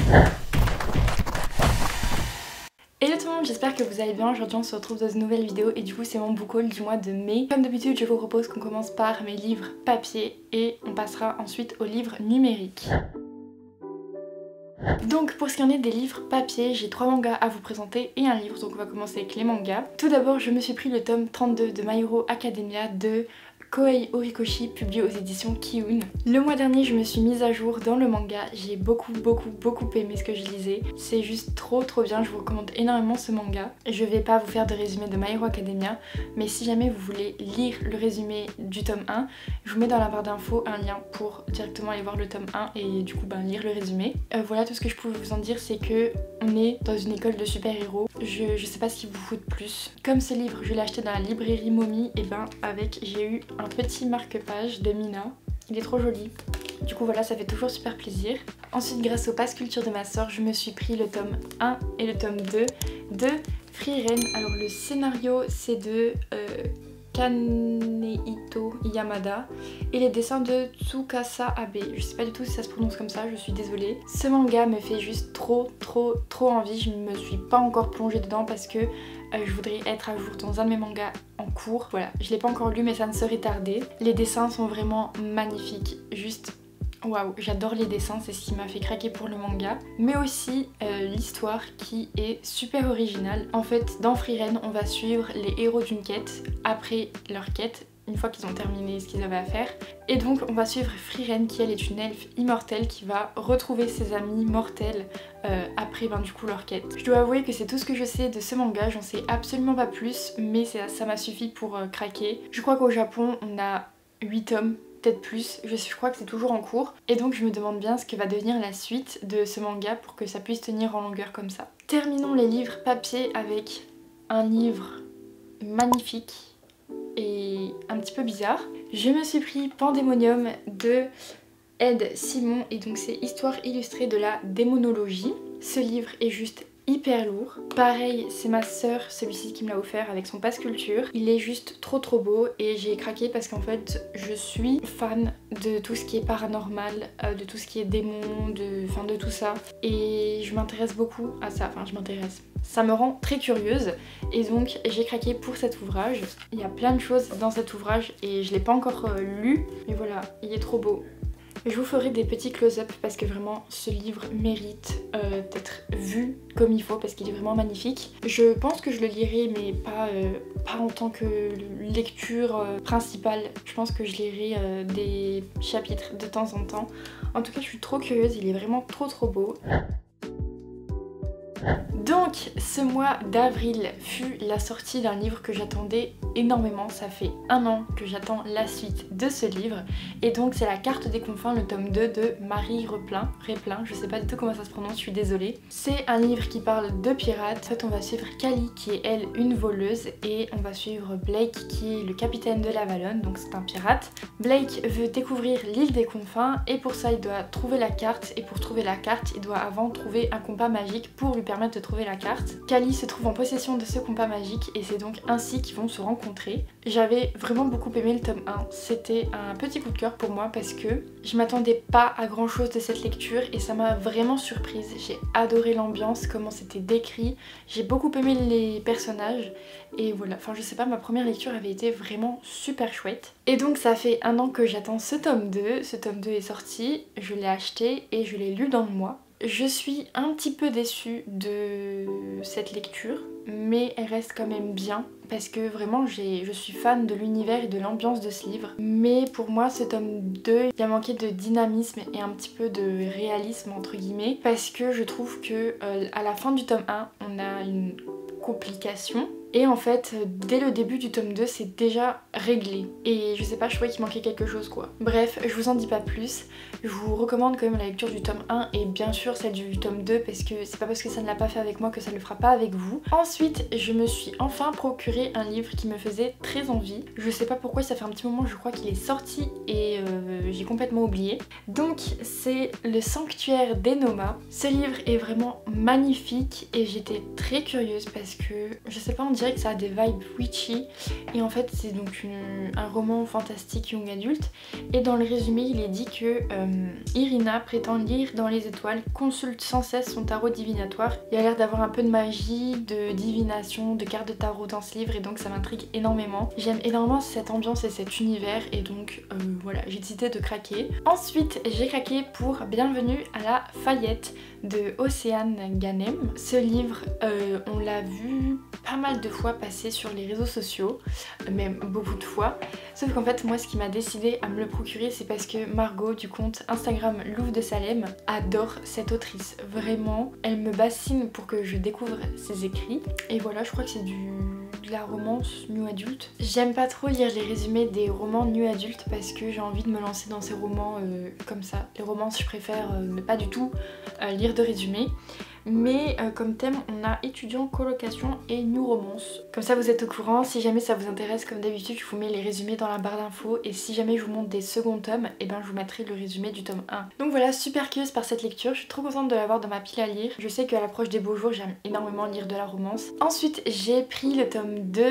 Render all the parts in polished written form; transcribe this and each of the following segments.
Hello tout le monde, j'espère que vous allez bien. Aujourd'hui on se retrouve dans une nouvelle vidéo et du coup c'est mon book haul du mois de mai. Comme d'habitude je vous propose qu'on commence par mes livres papier et on passera ensuite aux livres numériques. Donc pour ce qui en est des livres papier, j'ai 3 mangas à vous présenter et un livre, donc on va commencer avec les mangas. Tout d'abord je me suis pris le tome 32 de My Hero Academia de Kohei Horikoshi, publié aux éditions Kiun. Le mois dernier je me suis mise à jour dans le manga, j'ai beaucoup aimé ce que je lisais. C'est juste trop bien, je vous recommande énormément ce manga. Je vais pas vous faire de résumé de My Hero Academia, mais si jamais vous voulez lire le résumé du tome 1, je vous mets dans la barre d'infos un lien pour directement aller voir le tome 1 et du coup lire le résumé. Voilà tout ce que je pouvais vous en dire, c'est que on est dans une école de super-héros. Je sais pas ce qu'il vous faut de plus. Comme ce livre je l'ai acheté dans la librairie Momi, et j'ai eu un petit marque-page de Mina. Il est trop joli. Du coup voilà, ça fait toujours super plaisir. Ensuite, grâce au pass culture de ma soeur, je me suis pris le tome 1 et le tome 2 de Frieren. Alors le scénario c'est de Kanehito Yamada et les dessins de Tsukasa Abe. Je sais pas du tout si ça se prononce comme ça, je suis désolée. Ce manga me fait juste trop envie. Je ne me suis pas encore plongée dedans parce que je voudrais être à jour dans un de mes mangas en cours. Voilà, je l'ai pas encore lu mais ça ne serait tardé. Les dessins sont vraiment magnifiques, juste waouh, j'adore les dessins, c'est ce qui m'a fait craquer pour le manga. Mais aussi l'histoire qui est super originale. En fait, dans Frieren, on va suivre les héros d'une quête après leur quête, une fois qu'ils ont terminé ce qu'ils avaient à faire. Et donc on va suivre Frieren qui elle est une elfe immortelle qui va retrouver ses amis mortels après du coup leur quête. Je dois avouer que c'est tout ce que je sais de ce manga, j'en sais absolument pas plus, mais ça m'a suffi pour craquer. Je crois qu'au Japon on a 8 tomes, peut-être plus, je crois que c'est toujours en cours. Et donc je me demande bien ce que va devenir la suite de ce manga pour que ça puisse tenir en longueur comme ça. Terminons les livres papier avec un livre magnifique et un petit peu bizarre. Je me suis pris Pandemonium de Ed Simon et donc c'est Histoire illustrée de la démonologie. Ce livre est juste hyper lourd. Pareil, c'est ma sœur, celui-ci qui me l'a offert avec son pass culture. Il est juste trop beau et j'ai craqué parce qu'en fait je suis fan de tout ce qui est paranormal, de tout ce qui est démon, de tout ça. Et je m'intéresse beaucoup à ça, ça me rend très curieuse et donc j'ai craqué pour cet ouvrage. Il y a plein de choses dans cet ouvrage et je l'ai pas encore lu, mais voilà, il est trop beau. Je vous ferai des petits close-up parce que vraiment ce livre mérite d'être vu comme il faut parce qu'il est vraiment magnifique. Je pense que je le lirai mais pas en tant que lecture principale. Je pense que je lirai des chapitres de temps en temps. En tout cas je suis trop curieuse, il est vraiment trop beau. Donc ce mois d'avril fut la sortie d'un livre que j'attendais énormément. Ça fait 1 an que j'attends la suite de ce livre et donc c'est La Carte des Confins, le tome 2 de Marie Replin, je sais pas du tout comment ça se prononce, je suis désolée. C'est un livre qui parle de pirates. En fait on va suivre Kali qui est elle une voleuse et on va suivre Blake qui est le capitaine de l'Avalon, donc c'est un pirate. Blake veut découvrir l'île des confins et pour ça il doit trouver la carte et pour trouver la carte il doit avant trouver un compas magique pour lui permettre de trouver la carte. Kali se trouve en possession de ce compas magique et c'est donc ainsi qu'ils vont se rencontrer. J'avais vraiment beaucoup aimé le tome 1, c'était un petit coup de cœur pour moi parce que je m'attendais pas à grand chose de cette lecture et ça m'a vraiment surprise. J'ai adoré l'ambiance, comment c'était décrit, j'ai beaucoup aimé les personnages et voilà, je sais pas, ma première lecture avait été vraiment super chouette. Et donc ça fait 1 an que j'attends ce tome 2, ce tome 2 est sorti, je l'ai acheté et je l'ai lu dans le mois. Je suis un petit peu déçue de cette lecture, mais elle reste quand même bien parce que vraiment je suis fan de l'univers et de l'ambiance de ce livre. Mais pour moi ce tome 2, il a manqué de dynamisme et un petit peu de réalisme entre guillemets parce que je trouve que à la fin du tome 1, on a une complication. Et en fait, dès le début du tome 2, c'est déjà réglé. Et je sais pas, je trouvais qu'il manquait quelque chose quoi. Bref, je vous en dis pas plus. Je vous recommande quand même la lecture du tome 1 et bien sûr celle du tome 2 parce que c'est pas parce que ça ne l'a pas fait avec moi que ça ne le fera pas avec vous. Ensuite, je me suis enfin procuré un livre qui me faisait très envie. Je sais pas pourquoi, ça fait un petit moment, je crois qu'il est sorti et j'ai complètement oublié. Donc c'est Le Sanctuaire d'Enoma. Ce livre est vraiment magnifique et j'étais très curieuse parce que, je sais pas, on dirait que ça a des vibes witchy et en fait c'est donc un roman fantastique young adulte et dans le résumé il est dit que Irina prétend lire dans les étoiles, consulte sans cesse son tarot divinatoire. Il y a l'air d'avoir un peu de magie, de divination, de cartes de tarot dans ce livre et donc ça m'intrigue énormément. J'aime énormément cette ambiance et cet univers et donc voilà, j'ai décidé de craquer. Ensuite j'ai craqué pour Bienvenue à la Fayette de Océane Ganem. Ce livre on l'a vu pas mal de fois passer sur les réseaux sociaux, même beaucoup de fois, sauf qu'en fait moi ce qui m'a décidé à me le procurer c'est parce que Margot du compte Instagram Louvre de Salem adore cette autrice, vraiment elle me bassine pour que je découvre ses écrits et voilà, je crois que c'est de la romance new adulte. J'aime pas trop lire les résumés des romans new adulte parce que j'ai envie de me lancer dans ces romans comme ça. Les romances je préfère ne pas du tout lire de résumés. Mais comme thème on a étudiant, colocation et new romance. Comme ça vous êtes au courant, si jamais ça vous intéresse comme d'habitude je vous mets les résumés dans la barre d'infos et si jamais je vous montre des seconds tomes, et ben je vous mettrai le résumé du tome 1. Donc voilà, super curieuse par cette lecture, je suis trop contente de l'avoir dans ma pile à lire. Je sais qu'à l'approche des beaux jours j'aime énormément lire de la romance. Ensuite j'ai pris le tome 2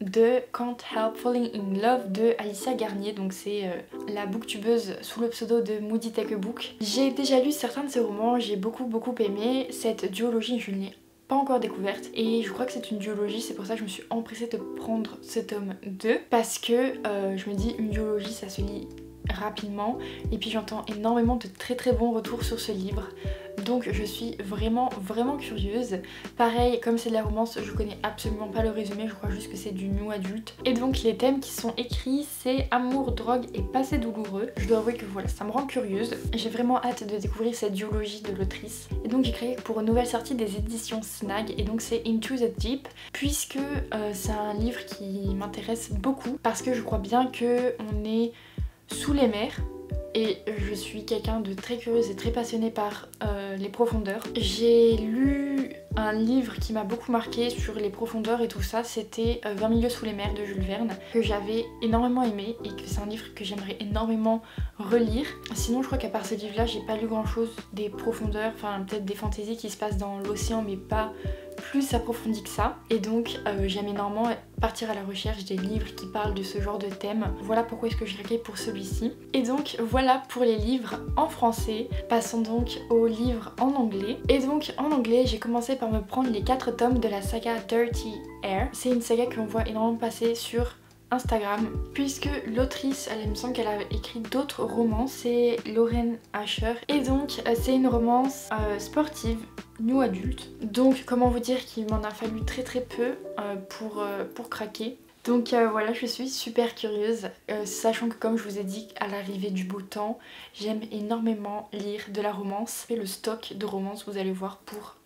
de Can't Help Falling in Love de Alicia Garnier, donc c'est la booktubeuse sous le pseudo de Moody Take a Book. J'ai déjà lu certains de ses romans, j'ai beaucoup aimé. Cette duologie je ne l'ai pas encore découverte et je crois que c'est une duologie, c'est pour ça que je me suis empressée de prendre ce tome 2 parce que je me dis une duologie ça se lit rapidement et puis j'entends énormément de très bons retours sur ce livre. Donc je suis vraiment curieuse. Pareil, comme c'est de la romance, je connais absolument pas le résumé, je crois juste que c'est du new adulte. Et donc les thèmes qui sont écrits, c'est amour, drogue et passé douloureux. Je dois avouer que voilà, ça me rend curieuse. J'ai vraiment hâte de découvrir cette duologie de l'autrice. Et donc j'ai créé pour une nouvelle sortie des éditions Snag et donc c'est Into the Deep, puisque c'est un livre qui m'intéresse beaucoup parce que je crois bien que on est sous les mers. Et je suis quelqu'un de très curieuse et très passionnée par les profondeurs. J'ai lu un livre qui m'a beaucoup marqué sur les profondeurs et tout ça, c'était 20 milieux sous les mers de Jules Verne, que j'avais énormément aimé et que c'est un livre que j'aimerais énormément relire. Sinon je crois qu'à part ce livre là, j'ai pas lu grand chose des profondeurs, enfin peut-être des fantaisies qui se passent dans l'océan mais pas plus approfondi que ça. Et donc j'aime énormément partir à la recherche des livres qui parlent de ce genre de thème. Voilà pourquoi est-ce que j'ai craqué pour celui-ci. Et donc voilà pour les livres en français. Passons donc aux livres en anglais. Et donc en anglais j'ai commencé par me prendre les 4 tomes de la saga Dirty Air. C'est une saga que l'on voit énormément passer sur Instagram, puisque l'autrice, il me semble qu'elle a écrit d'autres romans, c'est Lauren Asher, et donc c'est une romance sportive new adulte. Donc comment vous dire qu'il m'en a fallu très peu pour craquer. Donc voilà, je suis super curieuse, sachant que comme je vous ai dit à l'arrivée du beau temps, j'aime énormément lire de la romance et le stock de romance vous allez voir pour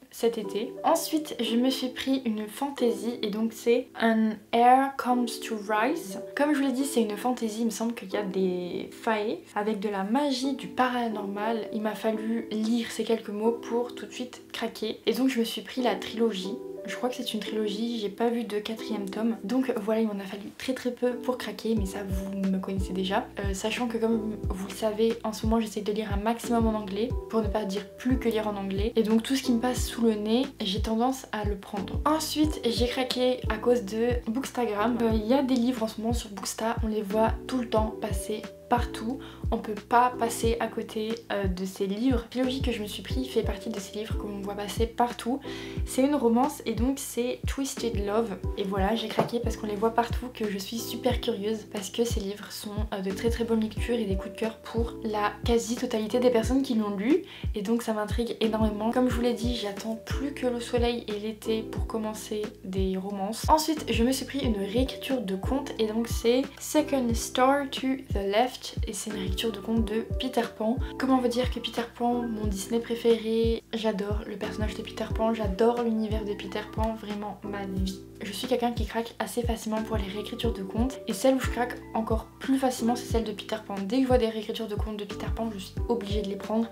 cet été. Ensuite je me suis pris une fantaisie et donc c'est An Air Comes to Rise. Comme je vous l'ai dit c'est une fantaisie, il me semble qu'il y a des faées avec de la magie, du paranormal. Il m'a fallu lire ces quelques mots pour tout de suite craquer et donc je me suis pris la trilogie. Je crois que c'est une trilogie, j'ai pas vu de 4e tome. Donc voilà, il m'en a fallu très peu pour craquer, mais ça vous me connaissez déjà. Sachant que comme vous le savez, en ce moment j'essaie de lire un maximum en anglais, pour ne pas dire plus que lire en anglais. Et donc tout ce qui me passe sous le nez, j'ai tendance à le prendre. Ensuite, j'ai craqué à cause de Bookstagram. Il y a des livres en ce moment sur Booksta, on les voit tout le temps passer partout, on peut pas passer à côté de ces livres. La trilogie que je me suis pris fait partie de ces livres qu'on voit passer partout. C'est une romance et donc c'est Twisted Love. Et voilà, j'ai craqué parce qu'on les voit partout, que je suis super curieuse parce que ces livres sont de très bonnes lectures et des coups de cœur pour la quasi-totalité des personnes qui l'ont lu. Et donc ça m'intrigue énormément. Comme je vous l'ai dit, j'attends plus que le soleil et l'été pour commencer des romances. Ensuite, je me suis pris une réécriture de contes et donc c'est Second Star to the Left. Et c'est une lecture de conte de Peter Pan. Comment vous dire que Peter Pan, mon Disney préféré, j'adore le personnage de Peter Pan, j'adore l'univers de Peter Pan, vraiment ma vie. Je suis quelqu'un qui craque assez facilement pour les réécritures de contes et celle où je craque encore plus facilement c'est celle de Peter Pan. Dès que je vois des réécritures de contes de Peter Pan, je suis obligée de les prendre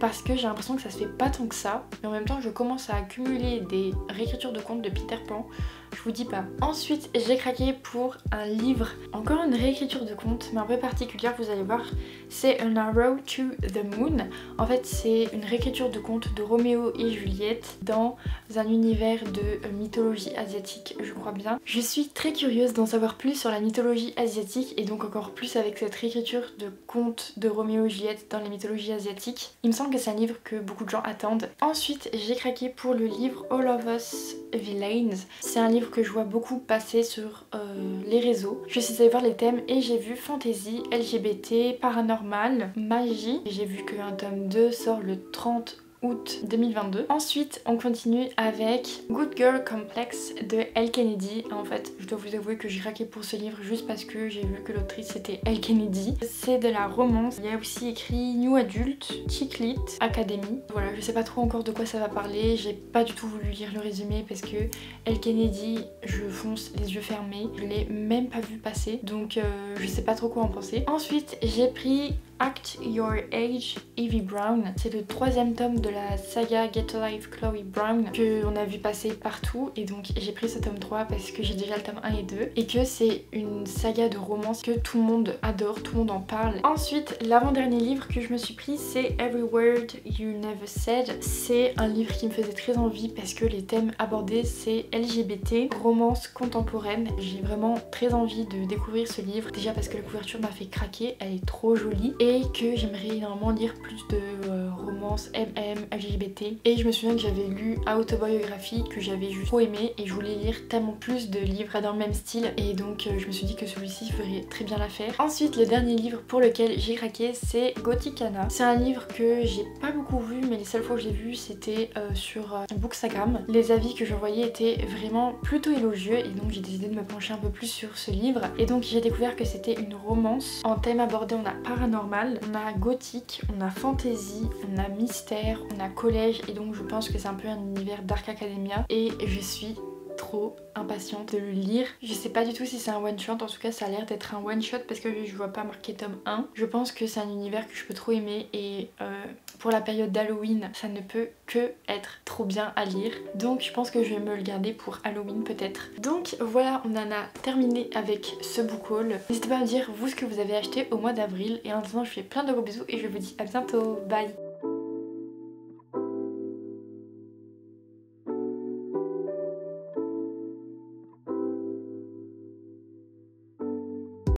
parce que j'ai l'impression que ça se fait pas tant que ça, mais en même temps je commence à accumuler des réécritures de contes de Peter Pan je vous dis pas. Ensuite j'ai craqué pour un livre, encore une réécriture de conte mais un peu particulière, vous allez voir. C'est An Arrow to the Moon. En fait c'est une réécriture de conte de Roméo et Juliette dans un univers de mythologie asiatique, je crois bien. Je suis très curieuse d'en savoir plus sur la mythologie asiatique et donc encore plus avec cette réécriture de conte de Roméo et Juliette dans les mythologies asiatiques. Il me semble que c'est un livre que beaucoup de gens attendent. Ensuite j'ai craqué pour le livre All of Us Villains. C'est un livre que je vois beaucoup passer sur les réseaux. Je suis allée voir les thèmes et j'ai vu fantasy, LGBT, paranormal, magie. J'ai vu qu'un tome 2 sort le 30 août 2022. Ensuite on continue avec Good Girl Complex de Elle Kennedy. En fait je dois vous avouer que j'ai craqué pour ce livre juste parce que j'ai vu que l'autrice c'était Elle Kennedy. C'est de la romance, il y a aussi écrit New Adult, Chick Lit Academy. Voilà, je sais pas trop encore de quoi ça va parler, j'ai pas du tout voulu lire le résumé parce que Elle Kennedy, je fonce les yeux fermés, je l'ai même pas vu passer donc je sais pas trop quoi en penser. Ensuite j'ai pris Act Your Age, Evie Brown. C'est le 3e tome de la saga Get Alive Chloe Brown que on a vu passer partout et donc j'ai pris ce tome 3 parce que j'ai déjà le tome 1 et 2 et que c'est une saga de romance que tout le monde adore, tout le monde en parle. Ensuite l'avant-dernier livre que je me suis pris c'est Every Word You Never Said. C'est un livre qui me faisait très envie parce que les thèmes abordés c'est LGBT, romance contemporaine. J'ai vraiment très envie de découvrir ce livre, déjà parce que la couverture m'a fait craquer, elle est trop jolie et que j'aimerais énormément lire plus de romance LGBT. Et je me souviens que j'avais lu Autobiographie que j'avais juste trop aimé et je voulais lire tellement plus de livres dans le même style et donc je me suis dit que celui-ci ferait très bien l'affaire. Ensuite le dernier livre pour lequel j'ai craqué c'est Gothicana. C'est un livre que j'ai pas beaucoup vu mais les seules fois que j'ai vu c'était sur Bookstagram. Les avis que je voyais étaient vraiment plutôt élogieux et donc j'ai décidé de me pencher un peu plus sur ce livre et donc j'ai découvert que c'était une romance. En thème abordé on a paranormal, on a gothique, on a fantasy, on a mystère, on a collège et donc je pense que c'est un peu un univers Dark Academia et je suis trop impatiente de le lire. Je sais pas du tout si c'est un one shot, en tout cas ça a l'air d'être un one shot parce que je vois pas marqué tome 1. Je pense que c'est un univers que je peux trop aimer et pour la période d'Halloween ça ne peut que être trop bien à lire. Donc je pense que je vais me le garder pour Halloween peut-être. Donc voilà, on en a terminé avec ce book haul. N'hésitez pas à me dire vous ce que vous avez acheté au mois d'avril et en attendant je vous fais plein de gros bisous et je vous dis à bientôt, bye.